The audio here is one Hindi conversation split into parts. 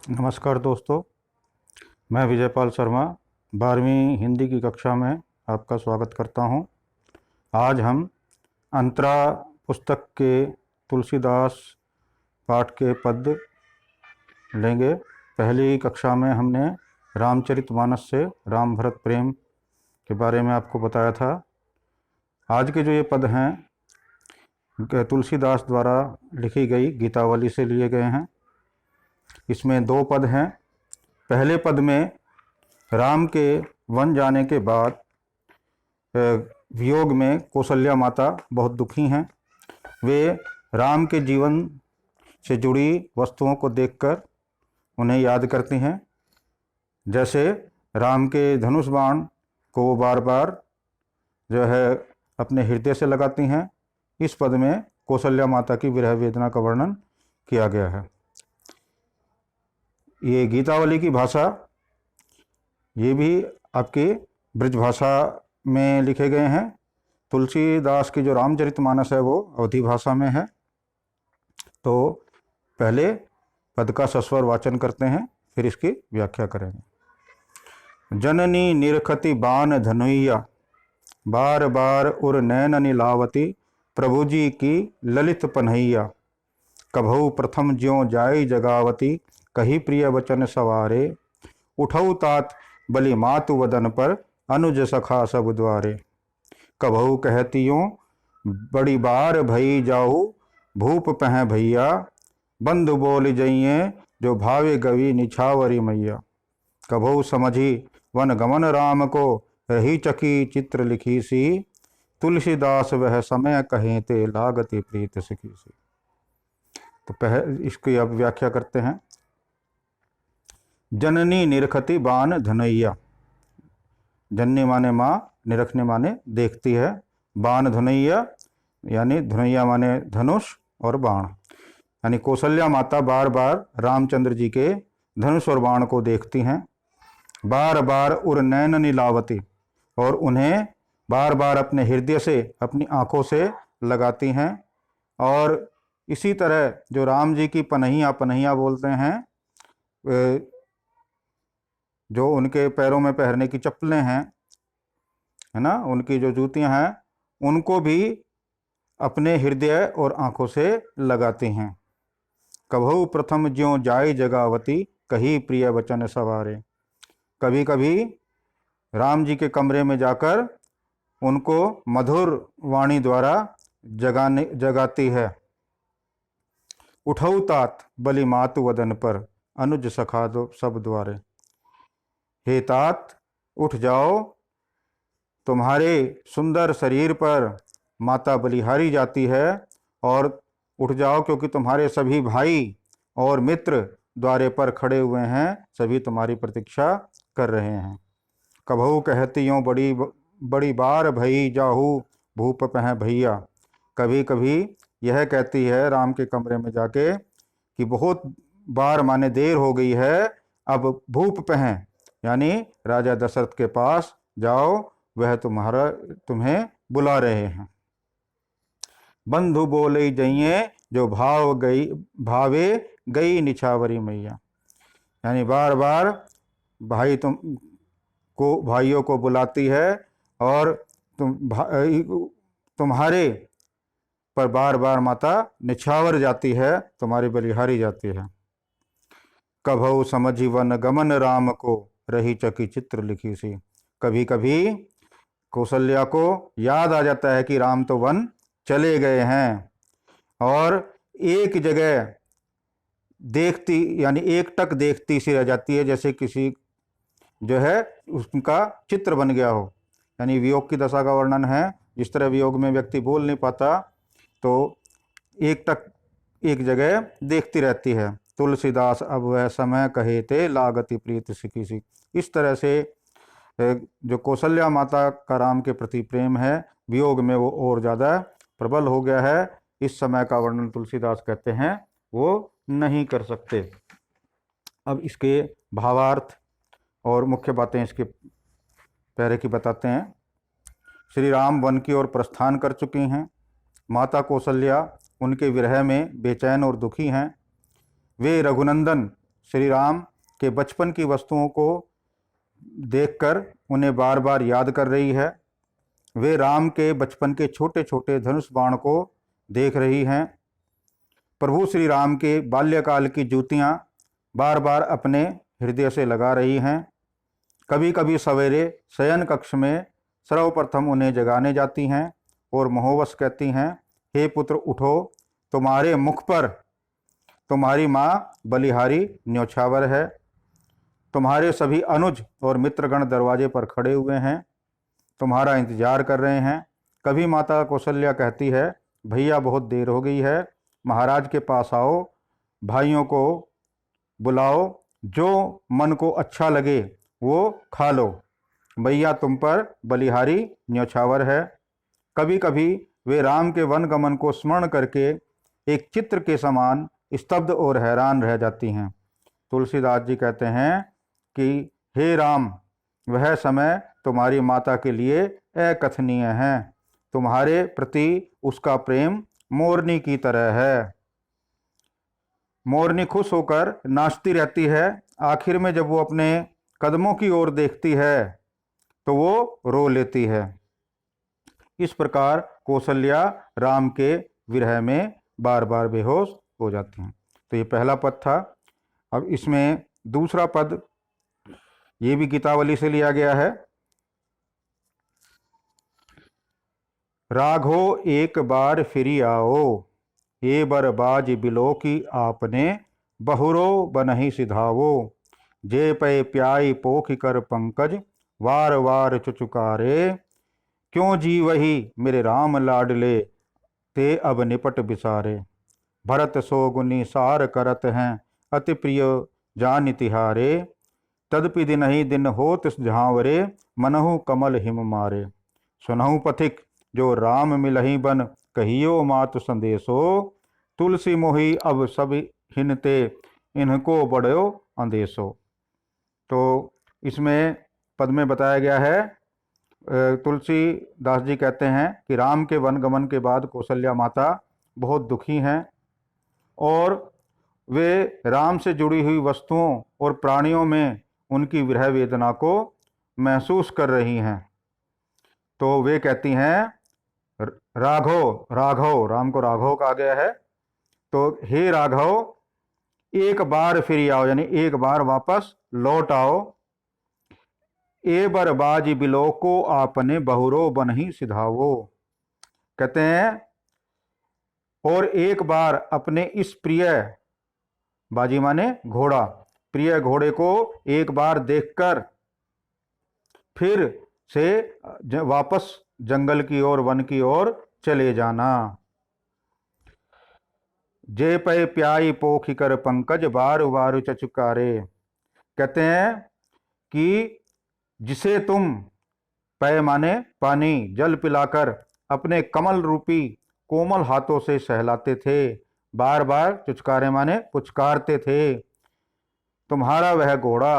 नमस्कार दोस्तों, मैं विजयपाल शर्मा 12वीं हिंदी की कक्षा में आपका स्वागत करता हूं। आज हम अंतरा पुस्तक के तुलसीदास पाठ के पद लेंगे। पहली कक्षा में हमने रामचरितमानस से राम भरत प्रेम के बारे में आपको बताया था। आज के जो ये पद हैं तुलसीदास द्वारा लिखी गई गीतावली से लिए गए हैं। इसमें दो पद हैं। पहले पद में राम के वन जाने के बाद वियोग में कौशल्या माता बहुत दुखी हैं। वे राम के जीवन से जुड़ी वस्तुओं को देखकर उन्हें याद करती हैं। जैसे राम के धनुष बाण को वो बार बार जो है अपने हृदय से लगाती हैं। इस पद में कौशल्या माता की विरह वेदना का वर्णन किया गया है। ये गीतावली की भाषा, ये भी आपकी ब्रज भाषा में लिखे गए हैं। तुलसीदास की जो रामचरितमानस है वो अवधी भाषा में है। तो पहले पद का सस्वर वाचन करते हैं, फिर इसकी व्याख्या करेंगे। जननी निरखति बान धनुइया, बार बार उर नैन नीलावती, प्रभु जी की ललित पन्हैया, कभऊ प्रथम ज्यों जाई जगावती, कही प्रिय वचन सवारे, उठऊ तात बलि मातु वदन पर, अनुज सखा सब द्वारे, कभऊ कहतियों बड़ी बार भई जाहू, भूप पह भैया, बंधु बोल जइये जो भावे गवी निछावरी मैया, कभऊ समझी वन गमन राम को, रही चकी चित्र लिखी सी, तुलसीदास वह समय कहें ते लागति प्रीत सिखी सी। तो इसकी अब व्याख्या करते हैं। जननी निरखति बान धनैया, जननी माने माँ, निरखने माने देखती है, बान धनैया यानी धनैया माने धनुष और बाण, यानी कौशल्या माता बार बार रामचंद्र जी के धनुष और बाण को देखती हैं। बार बार उर नैन नीलावती, और उन्हें बार बार अपने हृदय से, अपनी आँखों से लगाती हैं। और इसी तरह जो राम जी की पनहिया बोलते हैं, जो उनके पैरों में पहनने की चप्पलें हैं, है ना, उनकी जो जूतियां हैं, उनको भी अपने हृदय और आँखों से लगाती हैं। कभऊ प्रथम ज्यों जाई जगावती, कही प्रिय वचन सवारे, कभी कभी राम जी के कमरे में जाकर उनको मधुर वाणी द्वारा जगाती है। उठऊ तात बलि मातु वदन पर, अनुज सखा दो सब द्वारे, हे तात उठ जाओ, तुम्हारे सुंदर शरीर पर माता बलिहारी जाती है, और उठ जाओ क्योंकि तुम्हारे सभी भाई और मित्र द्वारे पर खड़े हुए हैं, सभी तुम्हारी प्रतीक्षा कर रहे हैं। कभऊ कहतियों बड़ी बार भई जाहू, भूप पह भैया, कभी कभी यह कहती है राम के कमरे में जाके कि बहुत बार माने देर हो गई है, अब भूप पह यानी राजा दशरथ के पास जाओ, वह तुम्हें बुला रहे हैं। बंधु बोले जइये जो भावे गई निछावरी मैया, यानी बार बार भाइयों को बुलाती है, और तुम्हारे पर बार बार माता निछावर जाती है, तुम्हारी बलिहारी जाती है। कभऊ समझी वन गमन राम को, रही चकी चित्र लिखी सी, कभी कभी कौशल्या को याद आ जाता है कि राम तो वन चले गए हैं, और एक जगह देखती, यानी एक टक देखती सी रह जाती है, जैसे किसी जो है उसका चित्र बन गया हो। यानी वियोग की दशा का वर्णन है। जिस तरह वियोग में व्यक्ति बोल नहीं पाता, तो एक टक एक जगह देखती रहती है। तुलसीदास अब वह समय कहे ते लागति प्रीत सिखी सी। इस तरह से जो कौशल्या माता का राम के प्रति प्रेम है, वियोग में वो और ज़्यादा प्रबल हो गया है। इस समय का वर्णन तुलसीदास कहते हैं वो नहीं कर सकते। अब इसके भावार्थ और मुख्य बातें इसके पहले की बताते हैं। श्री राम वन की ओर प्रस्थान कर चुकी हैं। माता कौशल्या उनके विरह में बेचैन और दुखी हैं। वे रघुनंदन श्री राम के बचपन की वस्तुओं को देखकर उन्हें बार बार याद कर रही है। वे राम के बचपन के छोटे छोटे धनुष बाण को देख रही हैं। प्रभु श्री राम के बाल्यकाल की जूतियाँ बार बार अपने हृदय से लगा रही हैं। कभी कभी सवेरे शयन कक्ष में सर्वप्रथम उन्हें जगाने जाती हैं और मोहवश कहती हैं, हे पुत्र उठो, तुम्हारे मुख पर तुम्हारी माँ बलिहारी न्योछावर है। तुम्हारे सभी अनुज और मित्रगण दरवाजे पर खड़े हुए हैं, तुम्हारा इंतजार कर रहे हैं। कभी माता कौशल्या कहती है, भैया बहुत देर हो गई है, महाराज के पास आओ, भाइयों को बुलाओ, जो मन को अच्छा लगे वो खा लो, भैया तुम पर बलिहारी न्योछावर है। कभी कभी वे राम के वन गमन को स्मरण करके एक चित्र के समान स्तब्ध और हैरान रह जाती हैं। तुलसीदास जी कहते हैं कि हे राम, वह समय तुम्हारी माता के लिए अकथनीय है। तुम्हारे प्रति उसका प्रेम मोरनी की तरह है। मोरनी खुश होकर नाचती रहती है, आखिर में जब वो अपने कदमों की ओर देखती है तो वो रो लेती है। इस प्रकार कौशल्या राम के विरह में बार बार बेहोश हो जाती हैं। तो ये पहला पद था। अब इसमें दूसरा पद ये भी गीतावली से लिया गया है। राघो एक बार फिरी आओ, ये बरबाज बिलो की आपने, बहुरो बनहि सिधावो, जे पै प्याई पोख कर पंकज, वार वार चुचुकारे, क्यों जी वही मेरे राम लाडले, ते अब निपट बिसारे, भरत सोगुनी सार करत हैं, अति प्रिय जान तिहारे, तदपि दिन ही दिन होत झांवरे, मनहु कमल हिम मारे, सुनहु पथिक जो राम मिलहि बन, कहियो मातु संदेशो, तुलसी मोहि अब सब हिनते, इनको बड़ो अंदेशो। तो इसमें पद में बताया गया है, तुलसीदास जी कहते हैं कि राम के वन गमन के बाद कौशल्या माता बहुत दुखी हैं और वे राम से जुड़ी हुई वस्तुओं और प्राणियों में उनकी विरह वेदना को महसूस कर रही हैं। तो वे कहती हैं, राघव, राघव, राम को राघव कहा गया है, तो हे राघव एक बार फिर आओ, यानी एक बार वापस लौट आओ, ए बरबाज बिलो को आपने, बहुरो बनहि सिधावो। कहते हैं और एक बार अपने इस प्रिय, बाजी माने घोड़ा, प्रिय घोड़े को एक बार देखकर फिर से वापस जंगल की ओर, वन की ओर चले जाना। जे पै प्याई पोखी कर पंकज, बार बार चचुकारे। कहते हैं कि जिसे तुम, पै माने पानी, जल पिलाकर अपने कमल रूपी कोमल हाथों से सहलाते थे, बार बार चुचकारे माने पुचकारते थे, तुम्हारा वह घोड़ा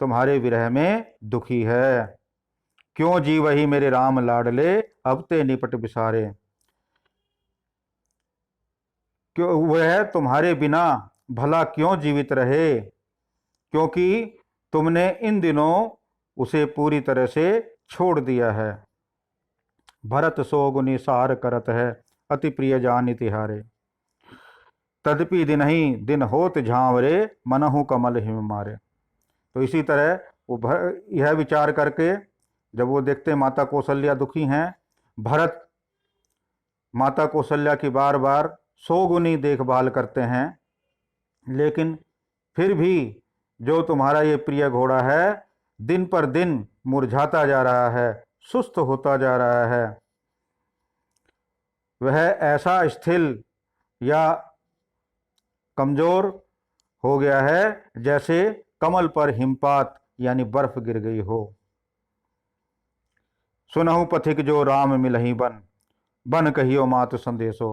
तुम्हारे विरह में दुखी है, क्यों जी वही मेरे राम लाडले, अब ते निपट बिसारे, क्यों वह तुम्हारे बिना भला क्यों जीवित रहे, क्योंकि तुमने इन दिनों उसे पूरी तरह से छोड़ दिया है। भरत सोगुनी सार करत है, अति प्रिय जान तिहारे, तदपि दिन ही दिन होत झांवरे, मनहु कमल हिम मारे। तो इसी तरह वो यह विचार करके जब वो देखते माता कौशल्या दुखी हैं, भरत माता कौशल्या की बार बार सोगुनी देखभाल करते हैं, लेकिन फिर भी जो तुम्हारा ये प्रिय घोड़ा है दिन पर दिन मुरझाता जा रहा है, सुस्त होता जा रहा है, वह ऐसा स्थिर या कमजोर हो गया है जैसे कमल पर हिमपात यानी बर्फ गिर गई हो। सुनहु पथिक जो राम मिलहि बन, बन कहियो मातु संदेशो।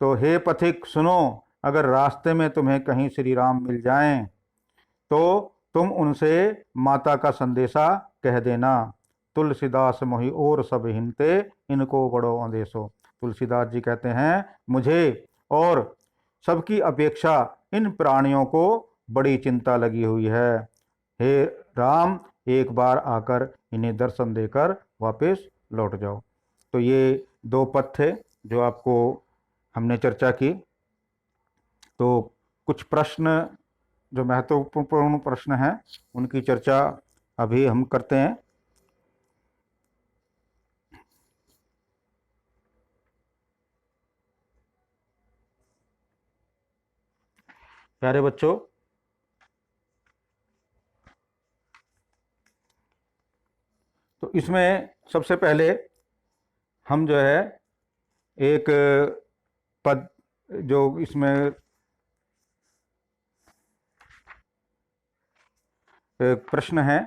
तो हे पथिक सुनो, अगर रास्ते में तुम्हें कहीं श्री राम मिल जाएं तो तुम उनसे माता का संदेशा कह देना। तुलसीदास मोहि और सब हिनते, इनको बड़ो अंदेशो। तुलसीदास जी कहते हैं मुझे और सबकी अपेक्षा इन प्राणियों को बड़ी चिंता लगी हुई है। हे राम, एक बार आकर इन्हें दर्शन देकर वापस लौट जाओ। तो ये 2 पद थे जो आपको हमने चर्चा की। तो कुछ प्रश्न जो महत्वपूर्ण प्रश्न हैं उनकी चर्चा अभी हम करते हैं। प्यारे बच्चों, तो इसमें सबसे पहले हम जो है एक पद जो इसमें प्रश्न है,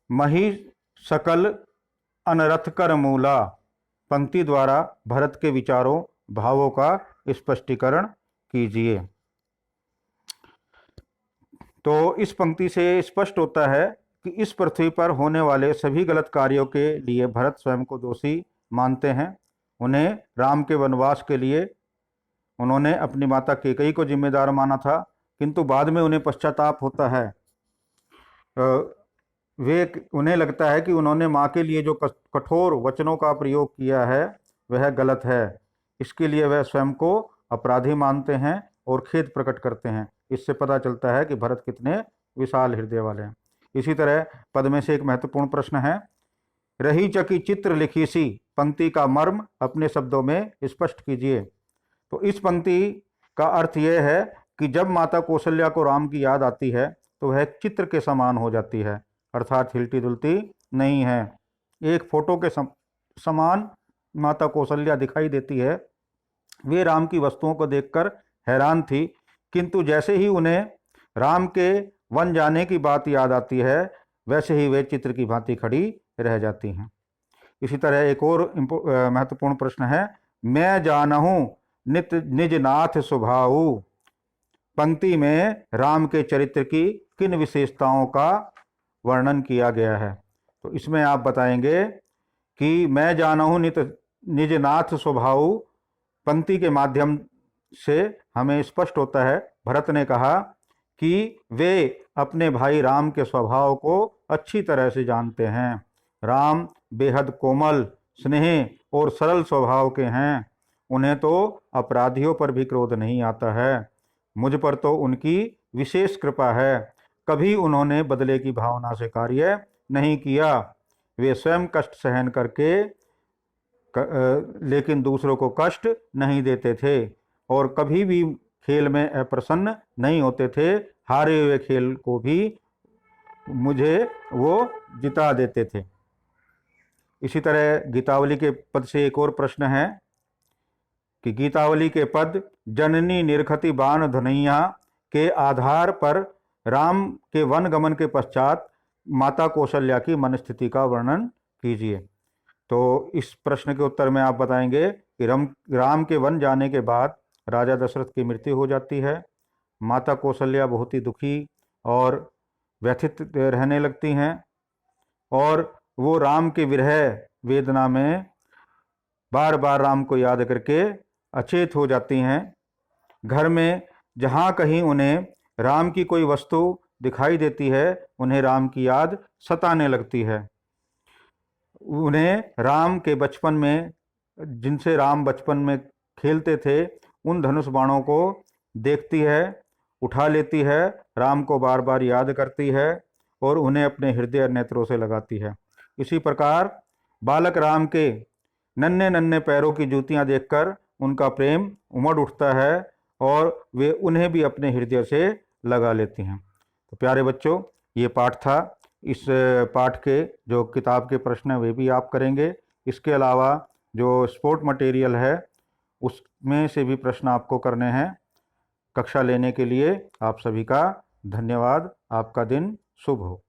मही सकल अनरथ कर मूला, पंक्ति द्वारा भरत के विचारों भावों का स्पष्टीकरण कीजिए। तो इस पंक्ति से स्पष्ट होता है कि इस पृथ्वी पर होने वाले सभी गलत कार्यों के लिए भरत स्वयं को दोषी मानते हैं। उन्हें राम के वनवास के लिए उन्होंने अपनी माता कैकेयी को जिम्मेदार माना था, किंतु बाद में उन्हें पश्चाताप होता है। उन्हें लगता है कि उन्होंने माँ के लिए जो कठोर वचनों का प्रयोग किया है वह गलत है। इसके लिए वह स्वयं को अपराधी मानते हैं और खेद प्रकट करते हैं। इससे पता चलता है कि भरत कितने विशाल हृदय वाले हैं। इसी तरह पद में से एक महत्वपूर्ण प्रश्न है, रही चकी चित्र लिखी सी, पंक्ति का मर्म अपने शब्दों में स्पष्ट कीजिए। तो इस पंक्ति का अर्थ यह है कि जब माता कौशल्या को राम की याद आती है तो वह चित्र के समान हो जाती है, अर्थात हिलती डुलती नहीं है। एक फोटो के समान माता कौशल्या दिखाई देती है। वे राम की वस्तुओं को देखकर हैरान थी, किंतु जैसे ही उन्हें राम के वन जाने की बात याद आती है वैसे ही वे चित्र की भांति खड़ी रह जाती हैं। इसी तरह एक और महत्वपूर्ण प्रश्न है, मैं जानहूँ नित निज नाथ स्वभाव, पंक्ति में राम के चरित्र की किन विशेषताओं का वर्णन किया गया है। तो इसमें आप बताएंगे कि मैं जानहूँ नित निज नाथ स्वभाव पंक्ति के माध्यम से हमें स्पष्ट होता है भरत ने कहा कि वे अपने भाई राम के स्वभाव को अच्छी तरह से जानते हैं। राम बेहद कोमल, स्नेह और सरल स्वभाव के हैं। उन्हें तो अपराधियों पर भी क्रोध नहीं आता है। मुझ पर तो उनकी विशेष कृपा है। कभी उन्होंने बदले की भावना से कार्य नहीं किया। वे स्वयं कष्ट सहन करके लेकिन दूसरों को कष्ट नहीं देते थे और कभी भी खेल में अप्रसन्न नहीं होते थे। हारे हुए खेल को भी मुझे वो जिता देते थे। इसी तरह गीतावली के पद से एक और प्रश्न है कि गीतावली के पद जननी निरखति बाण धनैया के आधार पर राम के वन गमन के पश्चात माता कौशल्या की मनस्थिति का वर्णन कीजिए। तो इस प्रश्न के उत्तर में आप बताएंगे कि राम के वन जाने के बाद राजा दशरथ की मृत्यु हो जाती है। माता कौशल्या बहुत ही दुखी और व्यथित रहने लगती हैं और वो राम के विरह वेदना में बार बार राम को याद करके अचेत हो जाती हैं। घर में जहाँ कहीं उन्हें राम की कोई वस्तु दिखाई देती है उन्हें राम की याद सताने लगती है। उन्हें राम के बचपन में जिनसे राम बचपन में खेलते थे उन धनुष बाणों को देखती है, उठा लेती है, राम को बार बार याद करती है और उन्हें अपने हृदय नेत्रों से लगाती है। इसी प्रकार बालक राम के नन्हे नन्हे पैरों की जूतियां देखकर उनका प्रेम उमड़ उठता है और वे उन्हें भी अपने हृदय से लगा लेती हैं। तो प्यारे बच्चों, ये पाठ था। इस पाठ के जो किताब के प्रश्न हैं वे भी आप करेंगे। इसके अलावा जो स्पोर्ट मटेरियल है उसमें से भी प्रश्न आपको करने हैं। कक्षा लेने के लिए आप सभी का धन्यवाद। आपका दिन शुभ हो।